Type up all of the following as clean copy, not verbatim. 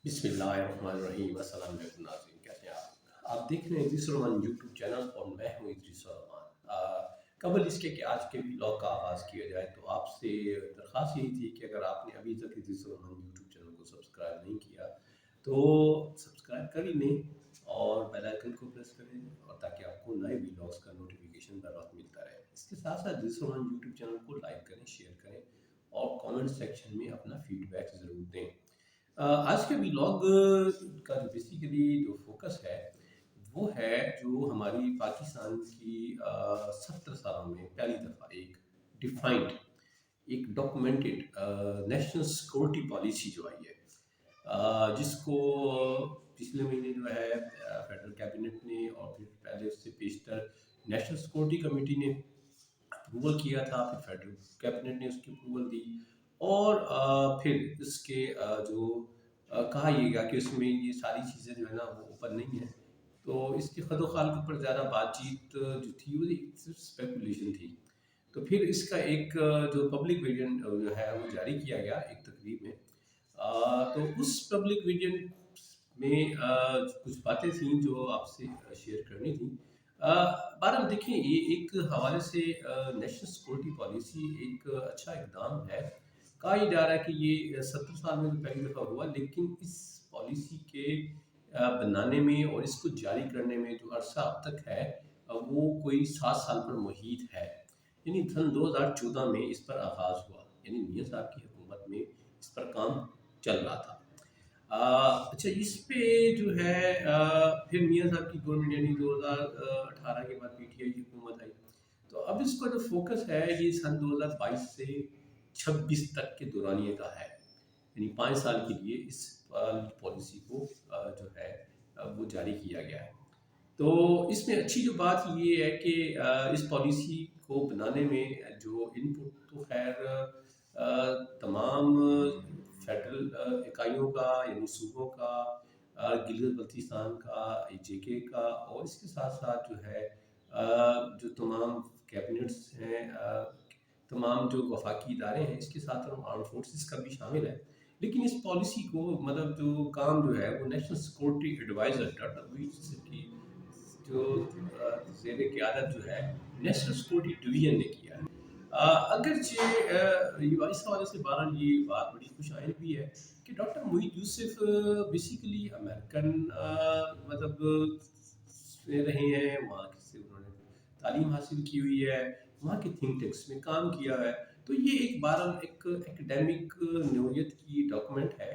بسم اللہ الرحمن الرحیم۔ السلام علیکم ناظرین، کیسے ہیں آپ دیکھ رہے ہیں ادریس الرحمان یوٹیوب چینل اور میں ہوں ادریس الرحمان۔ قبل اس کے کہ آج کے ولاگ کا آغاز کیا جائے تو آپ سے درخواست یہی تھی کہ اگر آپ نے ابھی تک ادریس الرحمان یوٹیوب چینل کو سبسکرائب نہیں کیا تو سبسکرائب کر ہی لیں اور بیل آئیکن کو پریس کریں اور تاکہ آپ کو نئے ولاگس کا نوٹیفیکیشن بر وقت ملتا رہے۔ اس کے ساتھ ساتھ ادریس الرحمان یوٹیوب چینل کو لائک کریں، شیئر کریں اور کامنٹ سیکشن میں اپنا فیڈ بیک ضرور دیں۔ آج کے ولاگ کا جو بیسیکلی جو فوکس ہے وہ ہے جو ہماری پاکستان کی 70 سالوں میں پہلی دفعہ ایک ڈیفائنڈ ایک ڈاکومنٹڈ نیشنل سیکورٹی پالیسی جو آئی ہے، جس کو پچھلے مہینے جو ہے فیڈرل کیبنٹ نے اور پھر پہلے اس سے پیشتر نیشنل سیکورٹی کمیٹی نے اپروول کیا تھا، پھر فیڈرل کیبنٹ نے اس کی اپروول دی اور پھر اس کے جو کہا یہ گیا کہ اس میں یہ ساری چیزیں جو ہے نا وہ اوپن نہیں ہیں، تو اس کے خد و خال کے اوپر زیادہ بات چیت جو تھی وہ صرف اسپیکولیشن تھی۔ تو پھر اس کا ایک جو پبلک ویژن جو ہے وہ جاری کیا گیا ایک تقریب میں، تو اس پبلک ویژن میں کچھ باتیں تھیں جو آپ سے شیئر کرنی تھیں۔ بہرحال دیکھیں، یہ ایک حوالے سے نیشنل سیکورٹی پالیسی ایک اچھا اقدام ہے۔ کہا یہ جا رہا ہے کہ یہ 70 سال میں تو پہلی دفعہ ہوا، لیکن اس پالیسی کے بنانے میں اور اس کو جاری کرنے میں جو عرصہ اب تک ہے وہ کوئی 7 سال پر محیط ہے، یعنی سن 2014 میں اس پر آغاز ہوا، یعنی میاں صاحب کی حکومت میں اس پر کام چل رہا تھا۔ اچھا، اس پہ جو ہے پھر میاں صاحب کی گورنمنٹ یعنی 2018 کے بعد پی ٹی آئی کی حکومت آئی، تو اب اس کا جو فوکس ہے یہ سن 2022 سے 26 تک کے دورانیے کا ہے، یعنی 5 سال کے لیے اس پالیسی کو جو ہے وہ جاری کیا گیا ہے۔ تو اس میں اچھی جو بات یہ ہے کہ اس پالیسی کو بنانے میں جو ان پٹ تو خیر تمام فیڈرل اکائیوں کا یعنی صوبوں کا، گلگت بلتستان کا، جے کے کا، اور اس کے ساتھ ساتھ جو ہے جو تمام کیبنٹس ہیں، تمام جو وفاقی ادارے ہیں، اس کے ساتھ آرم فورسز کا بھی شامل ہے، لیکن اس پالیسی کو مطلب جو کام جو ہے وہ نیشنل سیکورٹی ایڈوائزر کی جو زیر قیادت جو ہے نیشنل سیکورٹی ڈویژن نے کیا ہے۔ اگرچہ اس حوالے سے بہرحال یہ بات بڑی خوش آئند بھی ہے کہ ڈاکٹر محیط یوسف بیسیکلی امریکن مطلب رہے ہیں، وہاں سے انہوں نے تعلیم حاصل کی ہوئی ہے، وہاں کے تھنک ٹینکس میں کام کیا ہے، تو یہ ایک بہرحال ایک ایکڈیمک نوعیت کی ڈاکومنٹ ہے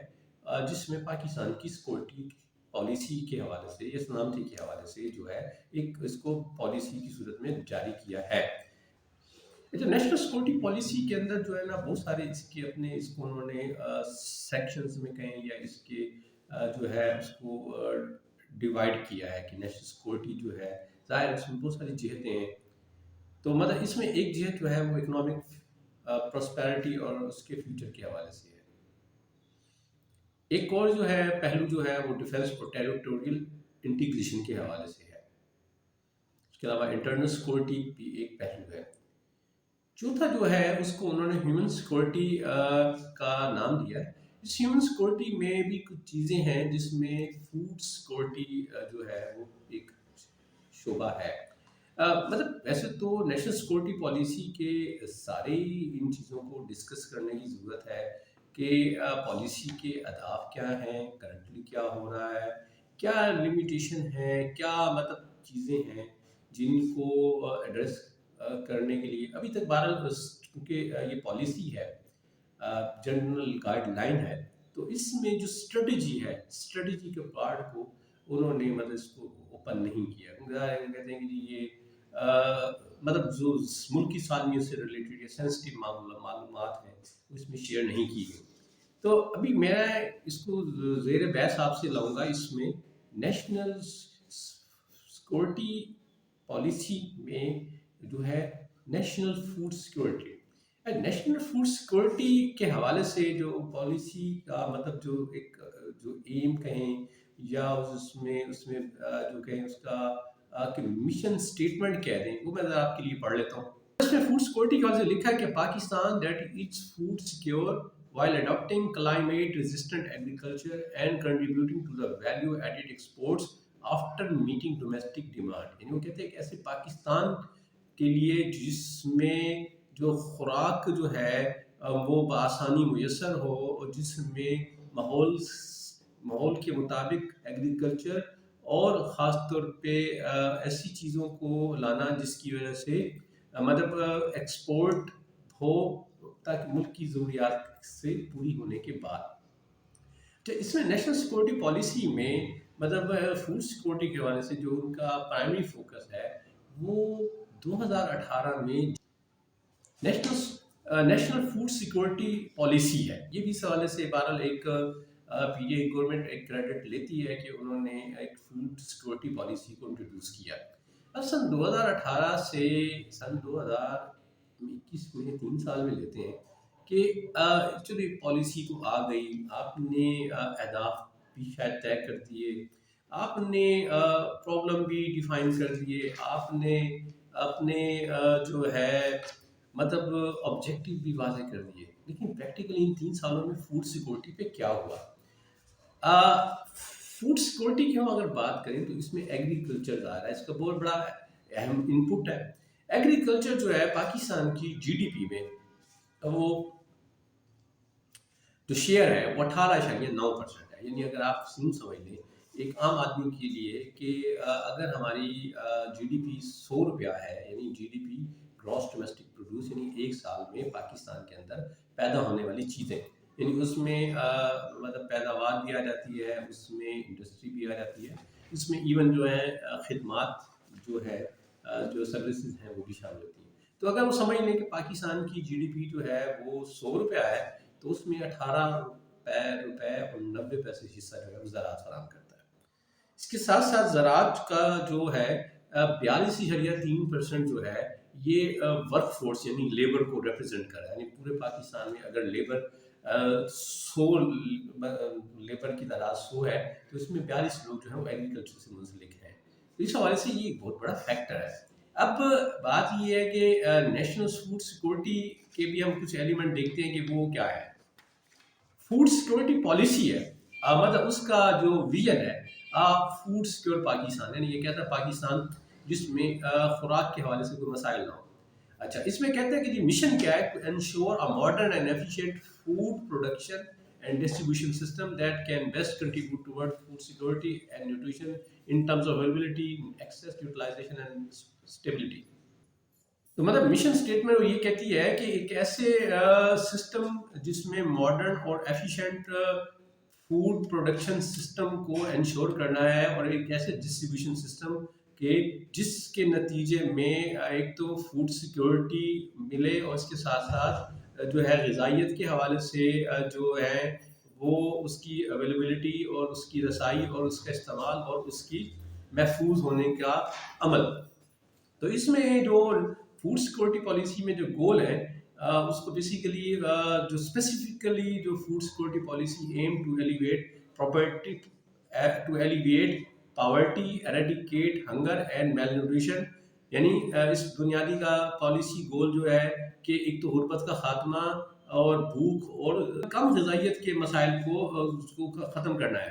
جس میں پاکستان کی سیکورٹی پالیسی کے حوالے سے یا سلامتی کے حوالے سے جو ہے ایک اس کو پالیسی کی صورت میں جاری کیا ہے۔ نیشنل سیکورٹی پالیسی کے اندر جو ہے نا بہت سارے اس کے اپنے اس کو انہوں نے سیکشنز میں کہیں یا اس کے جو ہے اس کو ڈیوائڈ کیا ہے کہ نیشنل سیکورٹی جو ہے ظاہر اس میں بہت ساری جہتیں ہیں، تو مطلب اس میں ایک جہت جو ہے وہ اکنامک پراسپیرٹی اور اس کے فیوچر کے حوالے سے ہے۔ ایک اور جو ہے پہلو جو ہے وہ ڈیفینس اور ٹیریٹوریل انٹیگریشن کے حوالے سے ہے، اس کے علاوہ انٹرنل سیکورٹی بھی ایک پہلو ہے۔ چوتھا جو ہے اس کو انہوں نے ہیومن سیکورٹی کا نام دیا ہے۔ اس ہیومن سیکورٹی میں بھی کچھ چیزیں ہیں جس میں فوڈ سیکورٹی جو ہے وہ ایک شعبہ ہے۔ مطلب ویسے تو نیشنل سیکورٹی پالیسی کے سارے ان چیزوں کو ڈسکس کرنے کی ضرورت ہے کہ پالیسی کے اہداف کیا ہیں، کرنٹلی کیا ہو رہا ہے، کیا لمیٹیشن ہے، کیا مطلب چیزیں ہیں جن کو ایڈریس کرنے کے لیے ابھی تک بہرحال کیونکہ یہ پالیسی ہے، جنرل گائیڈ لائن ہے، تو اس میں جو اسٹریٹجی ہے، اسٹریٹجی کے پارٹ کو انہوں نے مطلب اس کو اوپن نہیں کیا، کہتے ہیں کہ جی یہ مطلب جو ملکی سالمیوں سے ریلیٹڈ یا سینسٹیو معلومات ہیں وہ اس میں شیئر نہیں کی گئی۔ تو ابھی میں اس کو زیر بحث آپ سے لاؤں گا، اس میں نیشنل سیکورٹی پالیسی میں جو ہے national food security, national food security کے حوالے سے جو پالیسی کا مطلب جو ایک جو ایم کہیں یا اس میں جو کہیں اس کا کہ مشن سٹیٹمنٹ کہہ دیں، وہ میں آپ کے لیے پڑھ لیتا ہوں۔ اس میں فوڈ سیکورٹی کا لکھا ہے کہ Pakistan that it's food secure while adopting climate resistant agriculture and contributing to the value added exports after meeting domestic demand. یعنی وہ کہتے ہیں کہ ایسے پاکستان کے لیے جس میں جو خوراک جو ہے وہ بآسانی میسر ہو اور جس میں ماحول کے مطابق ایگریکلچر اور خاص طور پہ ایسی چیزوں کو لانا جس کی وجہ سے مطلب ایکسپورٹ ہو تاکہ ملک کی ضروریات سے پوری ہونے کے بعد. اس میں نیشنل سیکورٹی پالیسی میں مطلب فوڈ سیکورٹی کے حوالے سے جو ان کا پرائمری فوکس ہے وہ 2018 میں نیشنل فوڈ سیکورٹی پالیسی ہے. یہ بھی اس حوالے سے بہرحال ایک پی ڈی آئی گورنمنٹ ایک کریڈٹ لیتی ہے کہ انہوں نے ایک فوڈ سیکورٹی پالیسی کو انٹروڈیوس کیا. اب سن 2018 سے سن 2021 میں 3 سال میں لیتے ہیں کہ ایکچولی پالیسی تو آ گئی, آپ نے اہداف بھی شاید طے کر دیے, آپ نے پرابلم بھی ڈیفائن کر دیے, آپ نے اپنے جو ہے مطلب آبجیکٹیو بھی واضح کر دیے, لیکن پریکٹیکلی ان 3 سالوں میں فوڈ سیکورٹی پہ کیا ہوا؟ فوڈ سیکورٹی کی ہم اگر بات کریں تو اس میں ایگریکلچر آ رہا ہے, اس کا بہت بڑا اہم انپٹ ہے. ایگریکلچر جو ہے پاکستان کی جی ڈی پی میں وہ جو شیئر ہے وہ 18.9% ہے. یعنی اگر آپ سمجھ لیں ایک عام آدمی کے لیے کہ اگر ہماری جی ڈی پی 100 روپیہ ہے, یعنی G D P gross domestic produce, یعنی ایک سال میں پاکستان کے اندر پیدا ہونے والی چیزیں, یعنی اس میں مطلب پیداوار بھی آ جاتی ہے, اس میں انڈسٹری بھی آ جاتی ہے, اس میں ایون جو ہے خدمات جو ہے جو سروسز ہیں وہ بھی شامل ہوتی ہیں. تو اگر وہ سمجھ لیں کہ پاکستان کی جی ڈی پی جو ہے وہ 100 روپیہ ہے تو اس میں 18 روپے اور 90 پیسے حصہ جو ہے وہ زراعت فراہم کرتا ہے. اس کے ساتھ ساتھ زراعت کا جو ہے 42.3% جو ہے یہ ورک فورس یعنی لیبر کو ریپرزینٹ کر رہا ہے. یعنی پورے پاکستان میں اگر لیبر 100 لیبر کی تعداد 100 ہے تو اس میں 42 لوگ جو ہیں وہ ایگریکلچر سے منسلک ہیں. تو اس حوالے سے یہ ایک بہت بڑا فیکٹر ہے. اب بات یہ ہے کہ نیشنل فوڈ سیکورٹی کے بھی ہم کچھ ایلیمنٹ دیکھتے ہیں کہ وہ کیا ہے. فوڈ سیکورٹی پالیسی ہے مطلب اس کا جو ویژن ہے فوڈ سیکور پاکستان, یعنی یہ کہتا ہے پاکستان جس میں خوراک کے حوالے سے کوئی مسائل نہ ہو. اچھا, اس میں کہتے ہیں کہ مشن کیا ہے, to ensure a modern and efficient food production and distribution system that can best contribute toward food security and nutrition in terms of availability, access, utilization and stability. تو مطلب مشن اسٹیٹمنٹ یہ کہتی ہے کہ ایک ایسے سسٹم جس میں ماڈرن اور ایفیشینٹ فوڈ پروڈکشن سسٹم کو انشور کرنا ہے, اور ایک ایسے ڈسٹریبیوشن سسٹم کہ جس کے نتیجے میں ایک تو فوڈ سیکورٹی ملے اور اس کے ساتھ ساتھ جو ہے غذائیت کے حوالے سے جو ہے وہ اس کی اویلیبلٹی اور اس کی رسائی اور اس کا استعمال اور اس کی محفوظ ہونے کا عمل. تو اس میں جو فوڈ سیکورٹی پالیسی میں جو گول ہے اس کو بیسیکلی جو اسپیسیفکلی جو food security policy aim to alleviate poverty, eradicate hunger and malnutrition. یعنی اس بنیادی کا پالیسی گول جو ہے کہ ایک تو غربت کا خاتمہ اور بھوک اور کم غذائیت کے مسائل کو ختم کرنا ہے.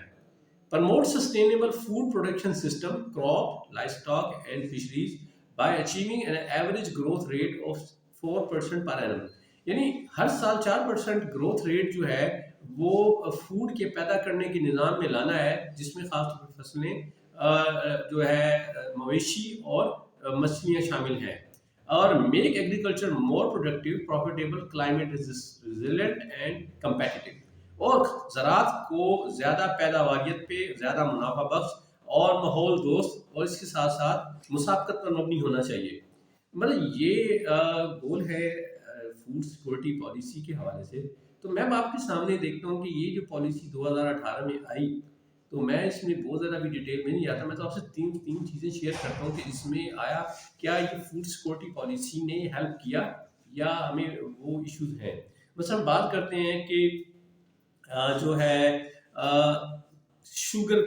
Promote sustainable food production system, crop, livestock and fisheries by achieving an average growth rate of 4% per annum. یعنی ہر سال 4% گروتھ ریٹ جو ہے وہ فوڈ کے پیدا کرنے کے نظام میں لانا ہے, جس میں خاص طور پر فصلیں جو ہے مویشی اور مچھلیاں شامل ہیں. اور make agriculture more productive, profitable, climate resilient and competitive. اور زراعت کو زیادہ پیداواریت پہ زیادہ منافع بخش اور ماحول دوست اور اس کے ساتھ ساتھ مسابقت پر مبنی ہونا چاہیے. مطلب یہ گول ہے فوڈ سیکورٹی پالیسی کے حوالے سے. تو میں آپ کے سامنے دیکھتا ہوں کہ یہ جو پالیسی 2018 میں آئی تو میں اس میں بہت زیادہ بھی ڈیٹیل میں نہیں جاتا. میں تو آپ سے تین چیزیں شیئر کرتا ہوں کہ اس میں آیا کیا یہ فوڈ سیکورٹی پالیسی نے ہیلپ کیا یا ہمیں وہ ایشوز ہیں. بس ہم بات کرتے ہیں کہ جو ہے شوگر,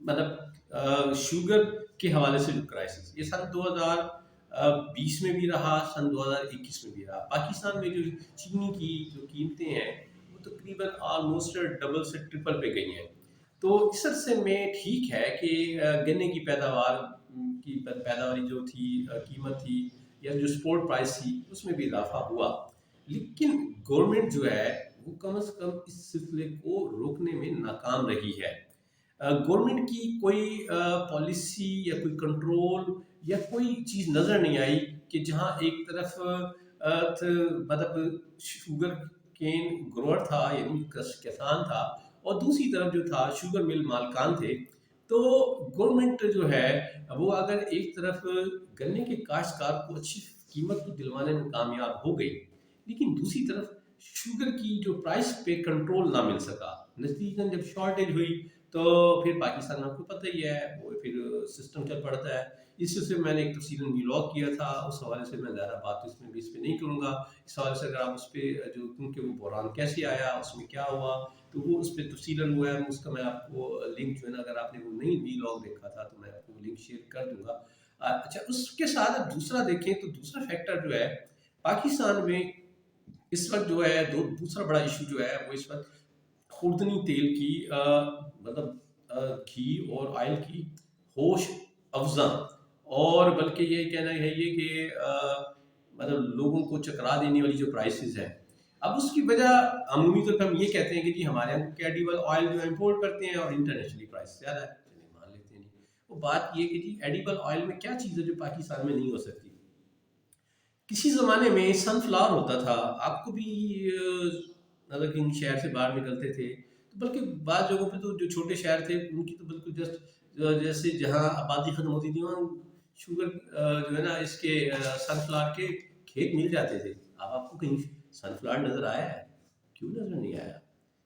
مطلب شوگر کے حوالے سے جو کرائسس یہ سن 20 میں بھی رہا، سن 2021 میں بھی رہا۔ پاکستان میں جو چینی کی جو قیمتیں ہیں وہ تقریباً آلموسٹ ڈبل سے ٹرپل پہ گئی ہیں۔ تو اس عرصے میں ٹھیک ہے کہ گنے کی پیداواری جو تھی، قیمت تھی یا جو سپورٹ پرائس تھی اس میں بھی اضافہ ہوا، لیکن گورنمنٹ جو ہے وہ کم از کم اس سلسلے کو روکنے میں ناکام رہی ہے۔ گورنمنٹ کی کوئی پالیسی یا کوئی کنٹرول یا کوئی چیز نظر نہیں آئی کہ جہاں ایک طرف مطلب شوگر کین گروور تھا یعنی کسان تھا، اور دوسری طرف جو تھا شوگر مل مالکان تھے۔ تو گورنمنٹ جو ہے وہ اگر ایک طرف گنے کے کاشتکار کو اچھی قیمت کو دلوانے میں کامیاب ہو گئی، لیکن دوسری طرف شوگر کی جو پرائس پہ کنٹرول نہ مل سکا، نتیجتاً جب شارٹیج ہوئی تو پھر پاکستان میں آپ کو پتہ ہی ہے وہ پھر سسٹم چل پڑتا ہے۔ اس سے میں نے ایک تفصیل ولاگ کیا تھا، اس حوالے سے میں زیادہ بات اس پہ نہیں کروں گا۔ اس حوالے سے اگر آپ اس پہ جو کیونکہ وہ بحران کیسے آیا، اس میں کیا ہوا، تو وہ اس پہ تفصیلاً ہوا ہے، اس کا میں آپ کو لنک جو ہے نا، اگر آپ نے وہ نہیں ولاگ دیکھا تھا تو میں آپ کو لنک شیئر کر دوں گا۔ اچھا، اس کے ساتھ دوسرا دیکھیں تو دوسرا فیکٹر جو ہے پاکستان میں اس وقت جو ہے دوسرا بڑا ایشو جو ہے وہ اس وقت خوردنی تیل کی مطلب گھی اور آئل کی ہوش افزاں، اور بلکہ یہ کہنا ہے یہ کہ مطلب لوگوں کو چکرا دینے والی جو پرائسز ہیں۔ اب اس کی وجہ عمومی طور پر ہم یہ کہتے ہیں کہ جی ہمارے یہاں ایڈیبل آئل جو امپورٹ کرتے ہیں اور انٹرنیشنلی پرائس زیادہ ہے، چلیے مان لیتے ہیں۔ وہ بات یہ کہ جی ایڈیبل آئل میں کیا چیز ہے جو پاکستان میں نہیں ہو سکتی؟ کسی زمانے میں سن فلاور ہوتا تھا، آپ کو بھی اگر کہیں شہر سے باہر نکلتے تھے تو بلکہ بعض جگہوں پہ تو جو چھوٹے شہر تھے ان کی تو بالکل جسٹ جیسے جہاں آبادی ختم ہوتی تھی وہاں شوگر جو ہے نا اس کے سن فلاور کے کھیت مل جاتے تھے۔ اب آپ کو کہیں سن فلاور نظر آیا ہے؟ کیوں نظر نہیں آیا؟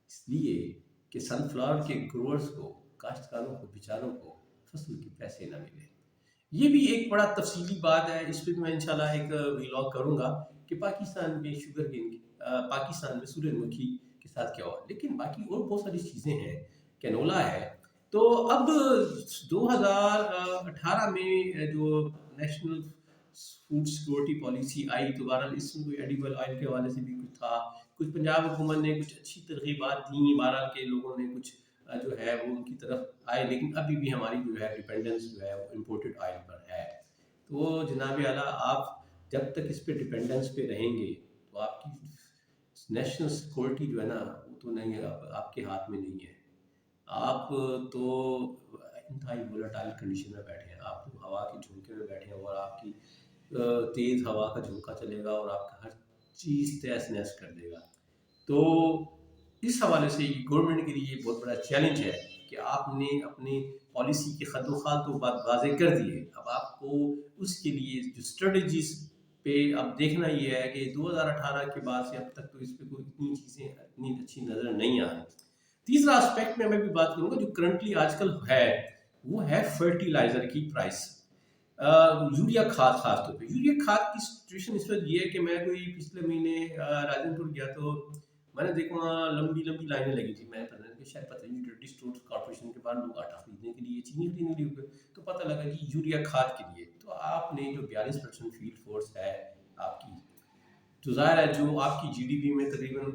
اس لیے کہ سن فلاور کے گروورز کو، کاشتکاروں کو، بیچاروں کو فصل کے پیسے نہ ملے۔ یہ بھی ایک بڑا تفصیلی بات ہے، اس پہ میں انشاءاللہ ایک ولاگ کروں گا کہ پاکستان میں شوگر کین پاکستان میں سورج مکھی کے ساتھ کیا ہوا، لیکن باقی اور بہت ساری چیزیں ہیں، کینولا ہے۔ تو اب 2018 میں جو نیشنل فوڈ سیکورٹی پالیسی آئی تو بہرحال اس میں کوئی ایڈیبل آئل کے حوالے سے بھی کچھ تھا، کچھ پنجاب حکومت نے کچھ اچھی ترغیبات دیں، بہرحال کے لوگوں نے کچھ جو ہے وہ ان کی طرف آئے، لیکن ابھی بھی ہماری جو ہے ڈپینڈنس جو ہے وہ امپورٹڈ آئل پر ہے۔ تو جناب اعلیٰ، آپ جب تک اس پہ ڈپینڈنس پہ رہیں گے تو آپ کی نیشنل سیکورٹی جو ہے نا وہ تو نہیں ہے، آپ کے ہاتھ میں نہیں ہے۔ آپ تو انتہائی وولیٹائل کنڈیشن میں بیٹھے ہیں، آپ تو ہوا کے جھونکے میں بیٹھے ہیں، اور آپ کی تیز ہوا کا جھونکا چلے گا اور آپ کا ہر چیز تہس نہس کر دے گا۔ تو اس حوالے سے گورنمنٹ کے لیے بہت بڑا چیلنج ہے کہ آپ نے اپنی پالیسی کے خط و خال تو بات واضح کر دی ہے، اب آپ کو اس کے لیے جو اسٹریٹجیز پہ اب دیکھنا یہ ہے کہ 2018 کے بعد سے اب تک تو اس پہ کوئی اتنی چیزیں اتنی اچھی نظر نہیں آ رہی۔ تیسرا اسپیکٹ میں بھی بات کروں گا جو کرنٹلی آج کل ہے، وہ ہے فرٹیلائزر کی پرائس، یوریا کھاد، خاص طور پہ یوریا کھاد کی سچویشن اس وقت یہ ہے کہ میں کوئی پچھلے مہینے راجن پور گیا تو میں نے دیکھا وہاں لمبی لمبی لائنیں لگی تھی۔ میں پتہ نہیں شاید پتہ نہیں ڈرٹی اسٹور کارپوریشن کے بعد لوگ آٹا خریدنے کے لیے، چینی خریدنے کے لیے، تو پتہ لگا کہ یوریا کھاد کے لیے تو آپ نے جو 42% فیلڈ فورس ہے آپ کی، تو ظاہر ہے جو آپ کی جی ڈی پی میں تقریباً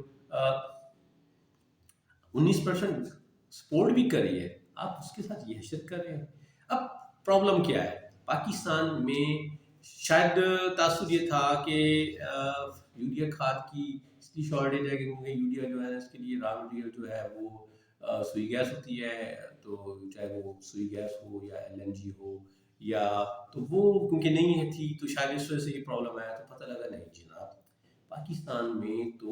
19% سپورٹ بھی کر رہی ہے، آپ اس کے ساتھ یہ حشر کر رہے ہیں۔ اب پرابلم کیا ہے پاکستان میں؟ شاید تاثر یہ تھا کہ یوریا کھاد کی اس کی شارٹیج ہے کیونکہ یوریا جو ہے اس کے لیے را مٹیریل جو ہے وہ سوئی گیس ہوتی ہے، تو چاہے وہ سوئی گیس ہو یا LNG ہو یا، تو وہ کیونکہ نہیں تھی تو شاید اس وجہ سے یہ پرابلم آیا۔ تو پتہ لگا نہیں جناب، پاکستان میں تو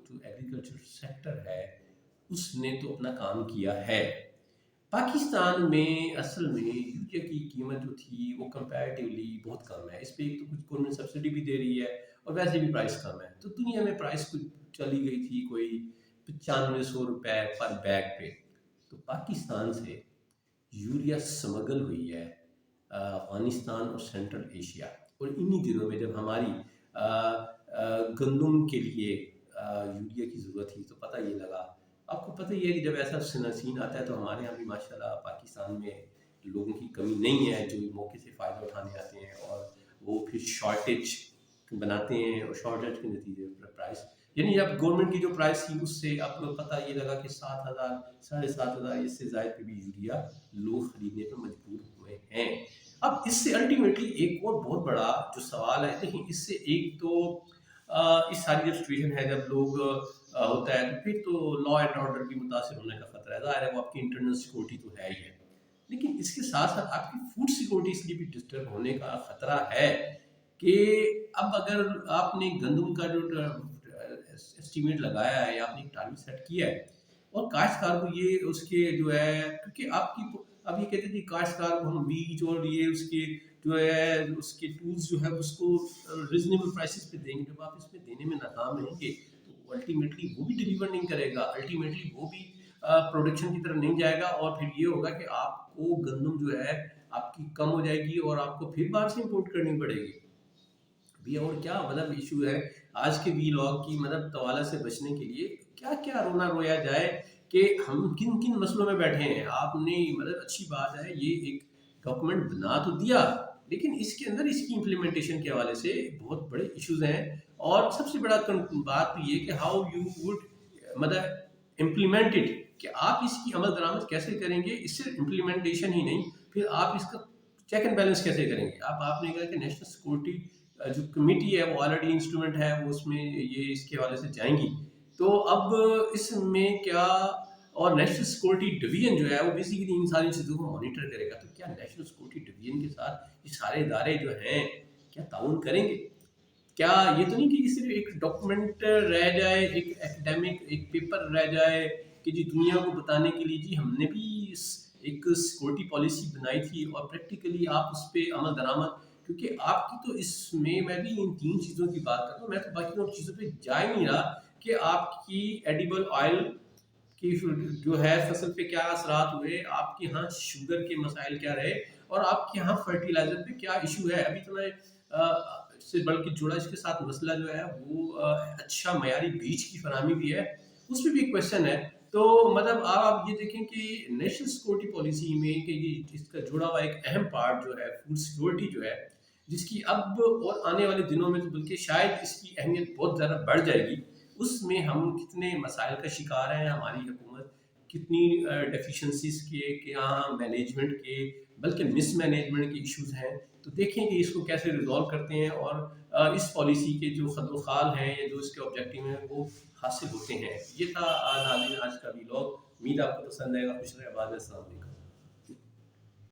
جو ایگریکلچر سیکٹر ہے اس نے تو اپنا کام کیا ہے۔ پاکستان میں اصل میں یوریا کی قیمت جو تھی وہ کمپیریٹیولی بہت کم ہے، اس پہ ایک تو کچھ گورنمنٹ سبسڈی بھی دے رہی ہے اور ویسے بھی پرائس کم ہے، تو دنیا میں پرائس کچھ چلی گئی تھی کوئی 9500 روپے پر بیگ پہ۔ تو پاکستان سے یوریا سمگل ہوئی ہے افغانستان اور سینٹرل ایشیا، اور انہی دنوں میں جب ہماری گندم کے لیے یوریا کی ضرورت تھی تو پتہ یہ لگا، آپ کو پتہ ہی ہے کہ جب ایسا سین آتا ہے تو ہمارے یہاں بھی ماشاءاللہ پاکستان میں لوگوں کی کمی نہیں ہے جو موقع سے فائدہ اٹھانے آتے ہیں اور وہ پھر شارٹیج بناتے ہیں اور شارٹیج کے نتیجے پر پرائس، یعنی اب گورنمنٹ کی جو پرائس تھی اس سے آپ کو پتہ یہ لگا کہ 7,000 7,500 اس سے زائد پہ بھی یوریا لوگ خریدنے پر مجبور ہوئے ہیں۔ اب اس سے الٹیمیٹلی ایک اور بہت بڑا جو سوال ہے، دیکھیں اس سے ایک تو اس ساری جو سچویشن ہے جب لوگ ہوتا ہے تو پھر تو لا اینڈ آرڈر بھی متاثر ہونے کا خطرہ ہے، ظاہر ہے وہ آپ کی انٹرنل سیکورٹی تو ہے ہی ہے، لیکن اس کے ساتھ ساتھ آپ کی فوڈ سیکورٹی اس لیے بھی ڈسٹرب ہونے کا خطرہ ہے کہ اب اگر آپ نے گندم کا جو اسٹیمیٹ لگایا ہے یا آپ نے ایک ٹارگیٹ سیٹ کیا ہے اور کاشتکار کو یہ اس کے جو ہے، کیونکہ آپ کی اب یہ کہتے تھے کاشتکار کو ہم بیج اور یہ اس کے جو ہے اس کے ٹولز جو ہے اس کو ریزنیبل پرائسز پہ دیں گے، جب آپ اس پہ دینے میں ناکام رہیں گے تو الٹیمیٹلی وہ بھی ڈیلیور نہیں کرے گا، الٹیمیٹلی وہ بھی پروڈکشن کی طرف نہیں جائے گا، اور پھر یہ ہوگا کہ آپ کو گندم جو ہے آپ کی کم ہو جائے گی اور آپ کو پھر باہر سے امپورٹ کرنی پڑے گی بھی۔ اور کیا مطلب ایشو ہے آج کے وی لاگ کی مطلب طوالت سے بچنے کے لیے کیا کیا رونا رویا جائے کہ ہم کن کن مسئلوں میں بیٹھے ہیں۔ آپ نے مطلب اچھی بات ہے یہ ایک ڈاکومنٹ بنا تو دیا، لیکن اس کے اندر اس کی امپلیمنٹیشن کے حوالے سے بہت بڑے ایشوز ہیں، اور سب سے بڑا بات تو یہ کہ ہاؤ یو وڈ مطلب امپلیمنٹ اٹ، کہ آپ اس کی عمل درآمد کیسے کریں گے۔ اس سے امپلیمنٹیشن ہی نہیں، پھر آپ اس کا چیک اینڈ بیلنس کیسے کریں گے۔ اب آپ نے کہا کہ نیشنل سیکورٹی جو کمیٹی ہے وہ آلریڈی انسٹرومنٹ ہے، وہ اس میں یہ اس کے حوالے سے جائیں گی، تو اب اس میں کیا، اور نیشنل سیکورٹی ڈویژن جو ہے وہ بیسیکلی ان ساری چیزوں کو مانیٹر کرے گا، تو کیا نیشنل سیکورٹی ڈویژن کے ساتھ یہ سارے ادارے جو ہیں کیا تعاون کریں گے؟ کیا یہ تو نہیں کہ یہ صرف ایک ڈاکومنٹ رہ جائے، ایک ایکڈیمک ایک پیپر رہ جائے کہ جی دنیا کو بتانے کے لیے جی ہم نے بھی ایک سیکورٹی پالیسی بنائی تھی، اور پریکٹیکلی آپ اس پہ عمل درآمد، کیونکہ آپ کی تو اس میں بھی ان تین چیزوں کی بات کرتا ہوں، میں تو باقی اور چیزوں پہ جا ہی نہیں رہا کہ آپ کی ایڈیبل آئل کی جو ہے فصل پہ کیا اثرات ہوئے، آپ کے ہاں شوگر کے مسائل کیا رہے، اور آپ کے ہاں فرٹیلائزر پہ کیا ایشو ہے۔ ابھی تو میں اس سے بلکہ جڑا اس کے ساتھ مسئلہ جو ہے وہ اچھا معیاری بیج کی فراہمی بھی ہے، اس پہ بھی ایک کوشچن ہے۔ تو مطلب آپ یہ دیکھیں کہ نیشنل سیکورٹی پالیسی میں کہ یہ اس کا جڑا ہوا ایک اہم پارٹ جو ہے فوڈ سیکورٹی جو ہے، جس کی اب اور آنے والے دنوں میں تو بلکہ شاید اس کی اہمیت بہت زیادہ بڑھ جائے گی، اس میں ہم کتنے مسائل کا شکار ہیں، ہماری حکومت کتنی ڈیفیشنسیز کے یہاں مینجمنٹ کے بلکہ مس مینجمنٹ کے ایشوز ہیں، تو دیکھیں کہ اس کو کیسے ریزالو کرتے ہیں، اور اس پالیسی کے جو خط و خال ہیں یا جو اس کے آبجیکٹیو ہیں وہ حاصل ہوتے ہیں۔ یہ تھا ناظرین آج کا ویلاگ، امید آپ کو پسند آئے گا۔ خوش رہے، آباد رہیں، السلام علیکم۔